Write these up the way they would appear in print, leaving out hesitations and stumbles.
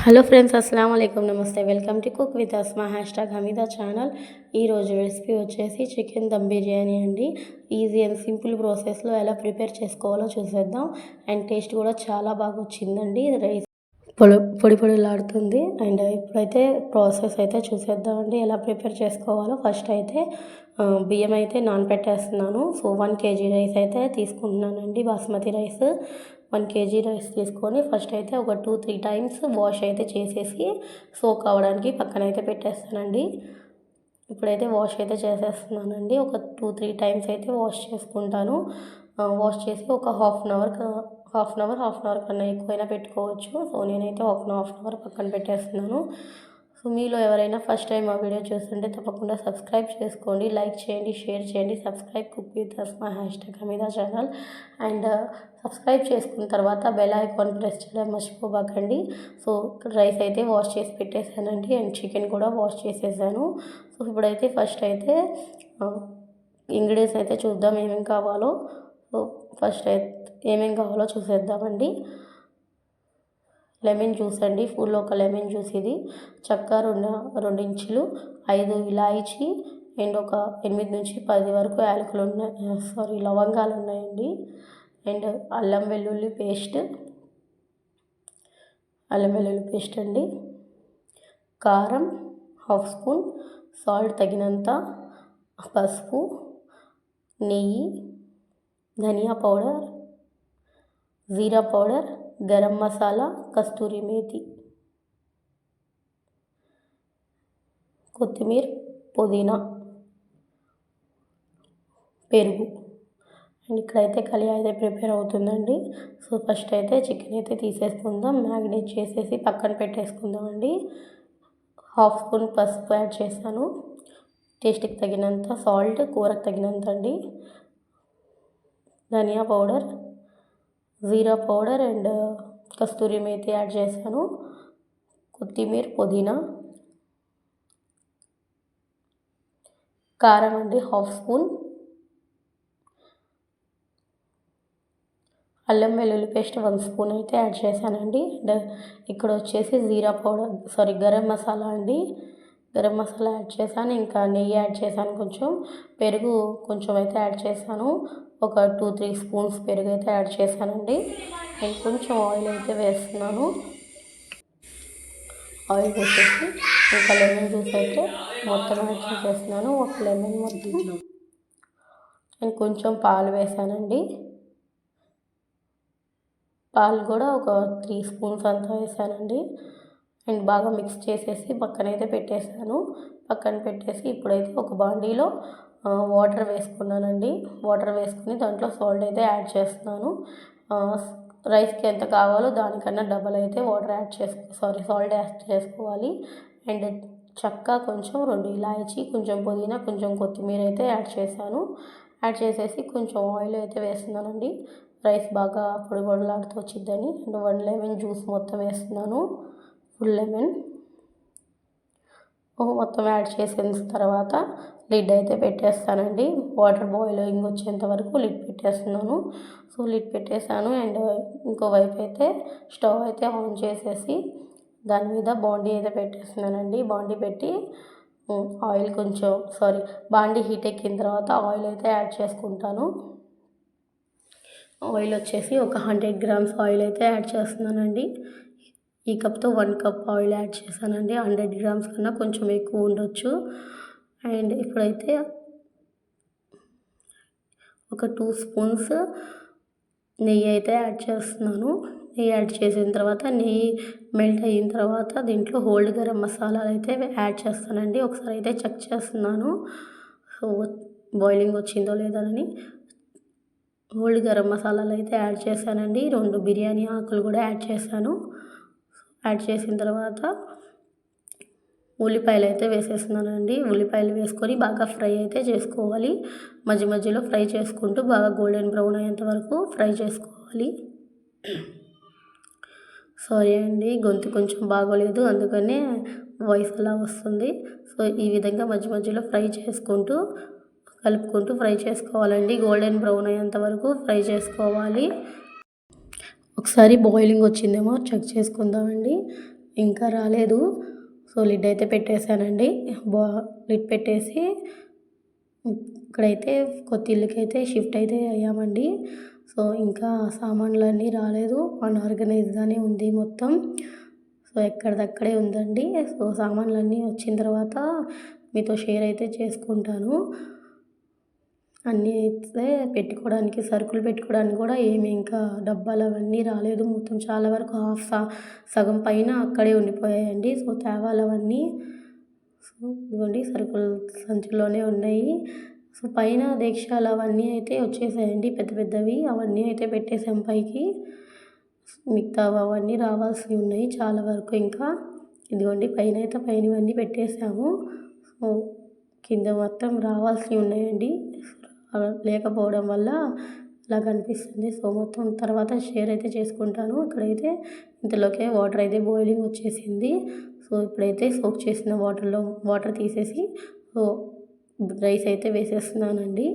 Hello friends, అస్సలం అయికం, నమస్తే. Welcome to cook with Asma #Hamida channel. ఈరోజు రెసిపీ వచ్చేసి చికెన్ దమ్ బిర్యానీ అండి. ఈజీ అండ్ సింపుల్ ప్రాసెస్లో ఎలా ప్రిపేర్ చేసుకోవాలో చూసేద్దాం. అండ్ టేస్ట్ కూడా చాలా బాగా వచ్చిందండి. రైస్ పొడిలాడుతుంది. అండ్ ఇప్పుడైతే ప్రాసెస్ అయితే చూసేద్దామండి ఎలా ప్రిపేర్ చేసుకోవాలో. ఫస్ట్ అయితే బియ్యం అయితే నానబెట్టేస్తున్నాను. సో 1 kg రైస్ అయితే తీసుకుంటున్నానండి, బాస్మతి రైస్. 1 kg రైస్ తీసుకొని ఫస్ట్ అయితే ఒక 2-3 టైమ్స్ వాష్ అయితే చేసేసి సోక్ అవ్వడానికి పక్కన అయితే పెట్టేస్తానండి. ఇప్పుడైతే వాష్ అయితే చేసేస్తున్నానండి. ఒక 2-3 టైమ్స్ అయితే వాష్ చేసుకుంటాను. వాష్ చేసి ఒక హాఫ్ అన్ అవర్ కన్నా ఎక్కువైనా పెట్టుకోవచ్చు. సో నేనైతే హాఫ్ అన్ అవర్ పక్కన పెట్టేస్తున్నాను. సో మీలో ఎవరైనా ఫస్ట్ టైం ఆ వీడియో చూస్తుంటే తప్పకుండా సబ్స్క్రైబ్ చేసుకోండి, లైక్ చేయండి, షేర్ చేయండి. Subscribe cook with Asma #Hamida channel. And subscribe చేసుకున్న తర్వాత బెల్ ఐకాన్ ప్రెస్ చేయడం మర్చిపోబాకండి. సో రైస్ అయితే వాష్ చేసి పెట్టేశానండి. అండ్ చికెన్ కూడా వాష్ చేసేసాను. సో ఇప్పుడైతే ఫస్ట్ అయితే ఇంగ్రీడియంట్స్ అయితే చూద్దాం ఏమేమి కావాలో. సో ఫస్ట్ అయితే ఏమేమి కావాలో చూసేద్దామండి. లెమన్ జ్యూస్ అండి, ఫుల్ ఒక లెమన్ జ్యూస్ ఇది. చెక్క 2 ఇంచులు, 5 ఇలాయచీ అండ్ ఒక 8 నుంచి 10 వరకు యాలకులు ఉన్నాయి, లవంగాలు ఉన్నాయండి. అండ్ అల్లం వెల్లుల్లి పేస్ట్ అండి. కారం హాఫ్ స్పూన్, సాల్ట్ తగినంత, పసుపు, నెయ్యి, ధనియా పౌడర్, జీరా పౌడర్, గరం మసాలా, కస్తూరి మేతి, కొత్తిమీర, పుదీనా, పెరుగు. అండ్ ఇక్కడైతే కలియా అయితే ప్రిపేర్ అవుతుందండి. సో ఫస్ట్ అయితే చికెన్ అయితే తీసేసుకుందాం. మ్యారినేట్ చేసేసి పక్కన పెట్టేసుకుందామండి. హాఫ్ స్పూన్ పసుపు యాడ్ చేశాను. టేస్ట్కి తగినంత సాల్ట్, కూరకు తగినంత అండి. ధనియా పౌడర్, జీరా పౌడర్ అండ్ కస్తూరి మేతి యాడ్ చేశాను. కొత్తిమీర, పుదీనా, కారం అండి హాఫ్ స్పూన్, అల్లం వెల్లుల్లి పేస్ట్ 1 స్పూన్ అయితే యాడ్ చేశానండి. అండ్ ఇక్కడ వచ్చేసి గరం మసాలా అండి. గరం మసాలా యాడ్ చేశాను. ఇంకా నెయ్యి యాడ్ చేశాను, కొంచెం పెరుగు కొంచెం అయితే యాడ్ చేశాను. ఒక 2-3 స్పూన్స్ పెరుగు అయితే యాడ్ చేశానండి. అండ్ కొంచెం ఆయిల్ అయితే వేస్తున్నాను. ఆయిల్ వేసేసి ఇంకా లెమన్ జ్యూస్ అయితే మొత్తం యాడ్ చేసేస్తున్నాను, ఒక లెమన్ మొత్తం. అండ్ కొంచెం పాలు వేసానండి. పాలు కూడా ఒక 3 స్పూన్స్ అంతా వేసానండి. అండ్ బాగా మిక్స్ చేసేసి పక్కనైతే పెట్టేశాను. పక్కన పెట్టేసి ఇప్పుడైతే ఒక బాండీలో వాటర్ వేసుకున్నానండి. వాటర్ వేసుకుని దాంట్లో సాల్ట్ అయితే యాడ్ చేస్తున్నాను. రైస్కి ఎంత కావాలో దానికన్నా డబల్ అయితే సాల్ట్ యాడ్ చేసుకోవాలి. అండ్ చెక్క కొంచెం, 2 ఇలాయచీ, కొంచెం పుదీనా, కొంచెం కొత్తిమీర అయితే యాడ్ చేశాను. యాడ్ చేసేసి కొంచెం ఆయిల్ అయితే వేస్తున్నానండి, రైస్ బాగా పొడిలాడుతూ వచ్చిద్దని. అండ్ 1 లెమన్ జ్యూస్ మొత్తం వేస్తున్నాను, ఫుల్ లెమన్ మొత్తం యాడ్ చేసిన తర్వాత లిడ్ అయితే పెట్టేస్తానండి. వాటర్ బాయిలింగ్ వచ్చేంత వరకు లిడ్ పెట్టేస్తున్నాను. సో లిడ్ పెట్టేశాను. అండ్ ఇంకోవైపు అయితే స్టవ్ అయితే ఆన్ చేసేసి దాని మీద బాండీ అయితే పెట్టేస్తున్నానండి. బాండీ పెట్టి బాండీ హీట్ ఎక్కిన తర్వాత ఆయిల్ అయితే యాడ్ చేసుకుంటాను. ఆయిల్ వచ్చేసి ఒక 100 grams ఆయిల్ అయితే యాడ్ చేస్తున్నానండి. ఈ కప్తో 1 కప్ ఆయిల్ యాడ్ చేశానండి. 100 grams కన్నా కొంచెం ఎక్కువ ఉండొచ్చు. అండ్ ఇప్పుడైతే ఒక 2 స్పూన్స్ నెయ్యి అయితే యాడ్ చేస్తున్నాను. నెయ్యి యాడ్ చేసిన తర్వాత నెయ్యి మెల్ట్ అయిన తర్వాత దీంట్లో హోల్డ్ గరం మసాలాలు అయితే యాడ్ చేస్తానండి. ఒకసారి అయితే చెక్ చేస్తున్నాను బాయిలింగ్ వచ్చిందో లేదని. హోల్డ్ గరం మసాలాలు అయితే యాడ్ చేశానండి. 2 బిర్యానీ ఆకులు కూడా యాడ్ చేశాను. యాడ్ చేసిన తర్వాత ఉల్లిపాయలు అయితే వేసేస్తున్నానండి. ఉల్లిపాయలు వేసుకొని బాగా ఫ్రై అయితే చేసుకోవాలి. మధ్యలో ఫ్రై చేసుకుంటూ బాగా గోల్డెన్ బ్రౌన్ అయ్యేంత వరకు ఫ్రై చేసుకోవాలి. సారీ అండి, గొంతు కొంచెం బాగోలేదు, అందుకనే వాయిస్ అలా వస్తుంది. సో ఈ విధంగా మధ్యలో ఫ్రై చేసుకుంటూ కలుపుకుంటూ ఫ్రై చేసుకోవాలండి. గోల్డెన్ బ్రౌన్ అయ్యేంత వరకు ఫ్రై చేసుకోవాలి. ఒకసారి బాయిలింగ్ వచ్చిందేమో చెక్ చేసుకుందామండి. ఇంకా రాలేదు. సో లిడ్ అయితే పెట్టేశానండి. లిడ్ పెట్టేసి ఇక్కడైతే కొత్త ఇల్లుకైతే షిఫ్ట్ అయితే అయ్యామండి. సో ఇంకా సామాన్లన్నీ రాలేదు, అన్ఆర్గనైజ్డ్గానే ఉంది మొత్తం. సో ఎక్కడిదక్కడే ఉందండి. సో సామాన్లన్నీ వచ్చిన తర్వాత మీతో షేర్ అయితే చేసుకుంటాను. అన్నీ అయితే పెట్టుకోవడానికి, సరుకులు పెట్టుకోవడానికి కూడా ఏమి ఇంకా డబ్బాలు అవన్నీ రాలేదు. మొత్తం చాలా వరకు సగం పైన అక్కడే ఉండిపోయాయండి. సో తేవాలి అవన్నీ. సో ఇదిగోండి సరుకులు సంచిలోనే ఉన్నాయి. సో పైన డేక్షాలు అవన్నీ అయితే వచ్చేసాయండి, పెద్ద పెద్దవి. అవన్నీ అయితే పెట్టేసాం పైకి. మిగతా అవన్నీ రావాల్సినవి ఉన్నాయి చాలా వరకు ఇంకా. ఇదిగోండి పైన అయితే పైనవన్నీ పెట్టేసాము. సో కింద మొత్తం రావాల్సినవి ఉన్నాయండి. లేకపోవడం వల్ల ఇలా కనిపిస్తుంది. సో మొత్తం తర్వాత షేర్ అయితే చేసుకుంటాను. ఇక్కడైతే ఇంతలోకే వాటర్ అయితే బాయిలింగ్ వచ్చేసింది. సో ఇప్పుడైతే సోక్ చేసిన వాటర్ తీసేసి సో రైస్ అయితే వేసేస్తున్నానండి.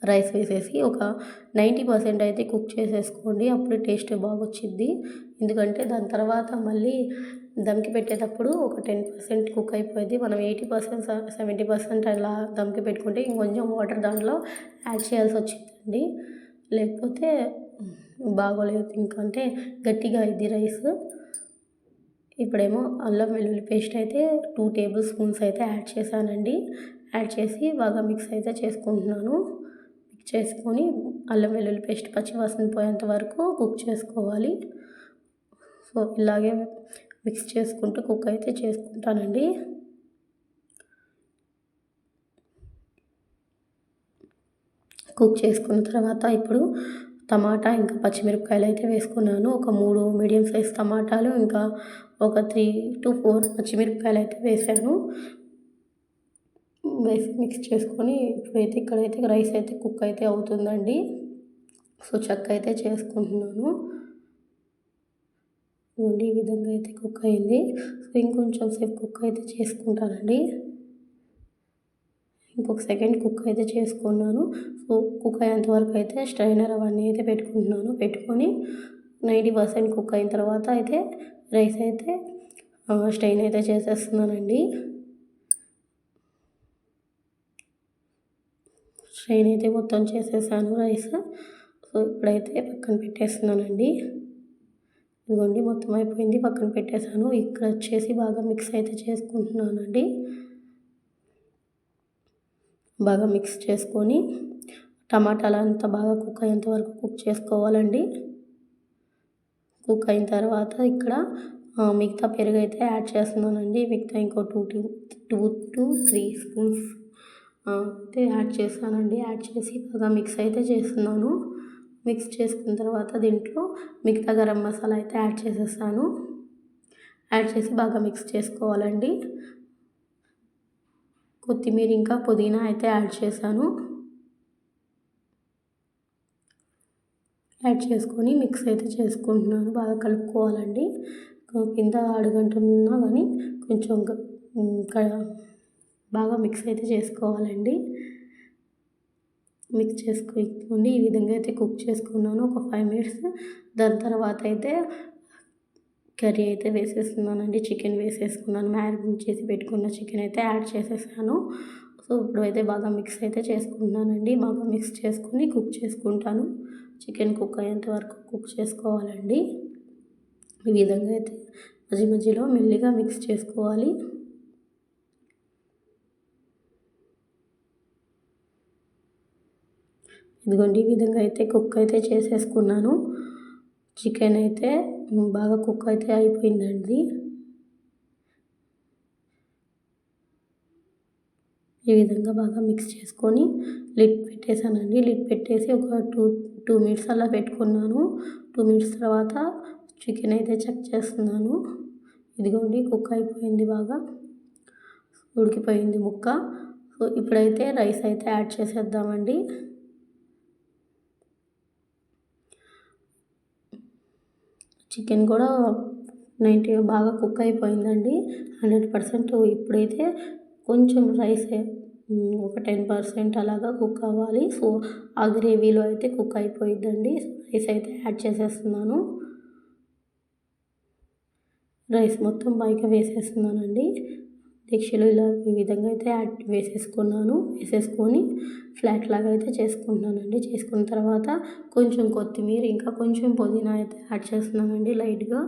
రైస్ వేసేసి ఒక 90% అయితే కుక్ చేసేసుకోండి, అప్పుడు టేస్ట్ బాగా వచ్చిద్ది. ఎందుకంటే దాని తర్వాత మళ్ళీ దమ్కి పెట్టేటప్పుడు ఒక 10% కుక్ అయిపోయింది. మనం 80% 70% అలా దమ్కి పెట్టుకుంటే ఇంకొంచెం వాటర్ దాంట్లో యాడ్ చేయాల్సి వచ్చిందండి. లేకపోతే బాగోలేదు, ఇంకంటే గట్టిగా అయింది రైస్. ఇప్పుడేమో అల్లం వెల్లుల్లి పేస్ట్ అయితే 2 టేబుల్ స్పూన్స్ అయితే యాడ్ చేశానండి. యాడ్ చేసి బాగా మిక్స్ అయితే చేసుకుంటున్నాను. మిక్స్ చేసుకొని అల్లం వెల్లుల్లి పేస్ట్ పచ్చివాసన పోయేంత వరకు కుక్ చేసుకోవాలి. సో ఇలాగే మిక్స్ చేసుకుంటూ కుక్ అయితే చేసుకుంటానండి. కుక్ చేసుకున్న తర్వాత ఇప్పుడు టమాటా ఇంకా పచ్చిమిరపకాయలు అయితే వేసుకున్నాను. ఒక 3 మీడియం సైజ్ టమాటాలు, ఇంకా ఒక 3 to 4 పచ్చిమిరపకాయలు అయితే వేసాను. వేసి మిక్స్ చేసుకొని ఇప్పుడైతే ఇక్కడైతే రైస్ అయితే కుక్ అయితే అవుతుందండి. సో అయితే చేసుకుంటున్నాను. ఈ విధంగా అయితే కుక్ అయింది. సో ఇంకొంచెం సేపు కుక్ అయితే చేసుకుంటానండి. ఇంకొక సెకండ్ కుక్ అయితే చేసుకున్నాను. సో కుక్ అయ్యేంత వరకు అయితే స్ట్రైనర్ అవన్నీ అయితే పెట్టుకుంటున్నాను. పెట్టుకొని 90% కుక్ అయిన తర్వాత అయితే రైస్ అయితే స్ట్రెయిన్ అయితే చేసేస్తున్నానండి. స్ట్రెయిన్ అయితే మొత్తం చేసేసాను రైస్. సో ఇప్పుడైతే పక్కన పెట్టేస్తున్నానండి. ఇదిగోండి మొత్తం అయిపోయింది, పక్కన పెట్టేశాను. ఇక్కడ వచ్చేసి బాగా మిక్స్ అయితే చేసుకుంటున్నానండి. బాగా మిక్స్ చేసుకొని టమాటాలు అంతా బాగా కుక్ అయ్యేంత వరకు కుక్ చేసుకోవాలండి. కుక్ అయిన తర్వాత ఇక్కడ మిగతా పెరుగు అయితే యాడ్ చేస్తున్నానండి. మిగతా ఇంకో 2 to 3 స్పూన్స్ అయితే యాడ్ చేశానండి. యాడ్ చేసి బాగా మిక్స్ అయితే చేస్తున్నాను. మిక్స్ చేసుకున్న తర్వాత దీంట్లో మిగతా గరం మసాలా అయితే యాడ్ చేసేసాను. యాడ్ చేసి బాగా మిక్స్ చేసుకోవాలండి. కొత్తిమీర ఇంకా పుదీనా అయితే యాడ్ చేశాను. యాడ్ చేసుకొని మిక్స్ అయితే చేసుకుంటున్నాను. బాగా కలుపుకోవాలండి. కింద అడుగంటున్నా కానీ కొంచెం బాగా మిక్స్ అయితే చేసుకోవాలండి. మిక్స్ చేసుకోండి. ఈ విధంగా అయితే కుక్ చేసుకున్నాను ఒక 5 minutes. దాని తర్వాత అయితే కర్రీ అయితే వేసేస్తున్నానండి. చికెన్ వేసేసుకున్నాను. మ్యారినేట్ చేసి పెట్టుకున్న చికెన్ అయితే యాడ్ చేసేసాను. సో ఇప్పుడైతే బాగా మిక్స్ అయితే చేసుకుంటున్నానండి. బాగా మిక్స్ చేసుకొని కుక్ చేసుకుంటాను. చికెన్ కుక్ అయ్యేంత వరకు కుక్ చేసుకోవాలండి. ఈ విధంగా అయితే మధ్యలో మెల్లిగా మిక్స్ చేసుకోవాలి. ఇదిగోండి ఈ విధంగా అయితే కుక్ అయితే చేసేసుకున్నాను. చికెన్ అయితే బాగా కుక్ అయితే అయిపోయిందండి. ఈ విధంగా బాగా మిక్స్ చేసుకొని లిడ్ పెట్టేసానండి. లిడ్ పెట్టేసి ఒక 2 minutes అలా పెట్టుకున్నాను. 2 minutes తర్వాత చికెన్ అయితే చెక్ చేస్తున్నాను. ఇదిగోండి కుక్ అయిపోయింది, బాగా ఉడికిపోయింది ముక్క. సో ఇప్పుడైతే రైస్ అయితే యాడ్ చేసేద్దామండి. చికెన్ కూడా 90 బాగా కుక్ అయిపోయిందండి, 100%. ఇప్పుడైతే కొంచెం రైస్ ఒక 10% అలాగా కుక్ అవ్వాలి. సో ఆ గ్రేవీలో అయితే కుక్ అయిపోయిద్దండి. రైస్ అయితే యాడ్ చేసేస్తున్నాను. రైస్ మొత్తం పైకి వేసేస్తున్నానండి. దీక్షలో ఇలా ఈ విధంగా అయితే వేసేసుకొని ఫ్లాట్ లాగా అయితే చేసుకుంటున్నానండి. చేసుకున్న తర్వాత కొంచెం కొత్తిమీర ఇంకా కొంచెం పుదీనా అయితే యాడ్ చేస్తున్నానండి లైట్గా.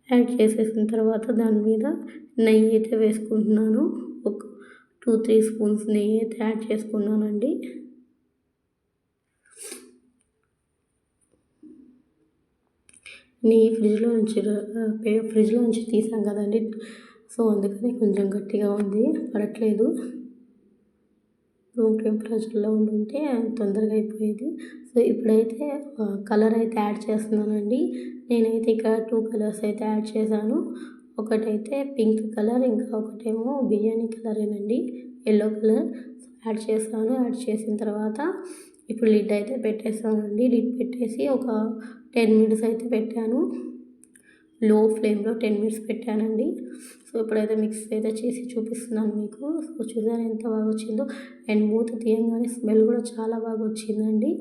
యాడ్ చేసేసిన తర్వాత దాని మీద నెయ్యి అయితే వేసుకుంటున్నాను. ఒక 2-3 స్పూన్స్ నెయ్యి అయితే యాడ్ చేసుకున్నానండి. నెయ్యి ఫ్రిడ్జ్లో నుంచి తీసాం కదండి, సో అందుకని కొంచెం గట్టిగా ఉంది, పడట్లేదు. రూమ్ టెంపరేచర్లో ఉంటే తొందరగా అయిపోయేది. సో ఇప్పుడైతే కలర్ అయితే యాడ్ చేస్తున్నానండి. నేనైతే ఇక్కడ 2 కలర్స్ అయితే యాడ్ చేశాను. ఒకటైతే పింక్ కలర్, ఇంకా ఒకటేమో బిర్యానీ కలరేనండి, యెల్లో కలర్ యాడ్ చేశాను. యాడ్ చేసిన తర్వాత ఇప్పుడు లిడ్ అయితే పెట్టేసానండి. లిడ్ పెట్టేసి ఒక 10 మినిట్స్ అయితే పెట్టాను. లో ఫ్లేమ్లో 10 మినిట్స్ పెట్టానండి. సో ఇప్పుడైతే మిక్స్ అయితే చేసి చూపిస్తున్నాను మీకు. సో చూసారా ఎంత బాగా వచ్చిందో, అండ్ మూత తీయంగానే స్మెల్ కూడా చాలా బాగా వచ్చిందండి.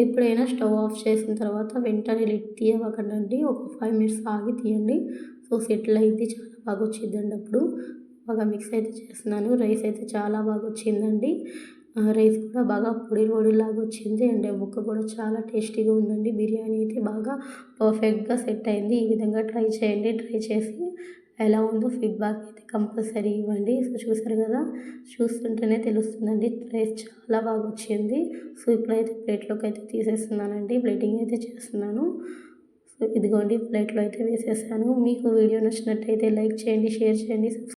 ఎప్పుడైనా స్టవ్ ఆఫ్ చేసిన తర్వాత వెంటనే లిడ్ తీయకండి, ఒక 5 మినిట్స్ ఆగి తీయండి. సో సెటిల్ అయింది, చాలా బాగా వచ్చిందండి. అప్పుడు బాగా మిక్స్ అయితే చేస్తున్నాను. రైస్ అయితే చాలా బాగా వచ్చిందండి. రైస్ కూడా బాగా పొడిలాగా వచ్చింది, అండ్ ముక్క కూడా చాలా టేస్టీగా ఉందండి. బిర్యానీ అయితే బాగా పర్ఫెక్ట్గా సెట్ అయింది. ఈ విధంగా ట్రై చేయండి. ట్రై చేసి ఎలా ఉందో ఫీడ్బ్యాక్ అయితే కంపల్సరీ ఇవ్వండి. సో చూసారు కదా, చూస్తుంటేనే తెలుస్తుందండి, రైస్ చాలా బాగా వచ్చింది. సో ఇప్పుడైతే ప్లేట్లోకి అయితే తీసేస్తున్నానండి. ప్లేటింగ్ అయితే చేస్తున్నాను. సో ఇదిగోండి, ప్లేట్లో అయితే వేసేసాను. మీకు వీడియో నచ్చినట్టయితే లైక్ చేయండి, షేర్ చేయండి,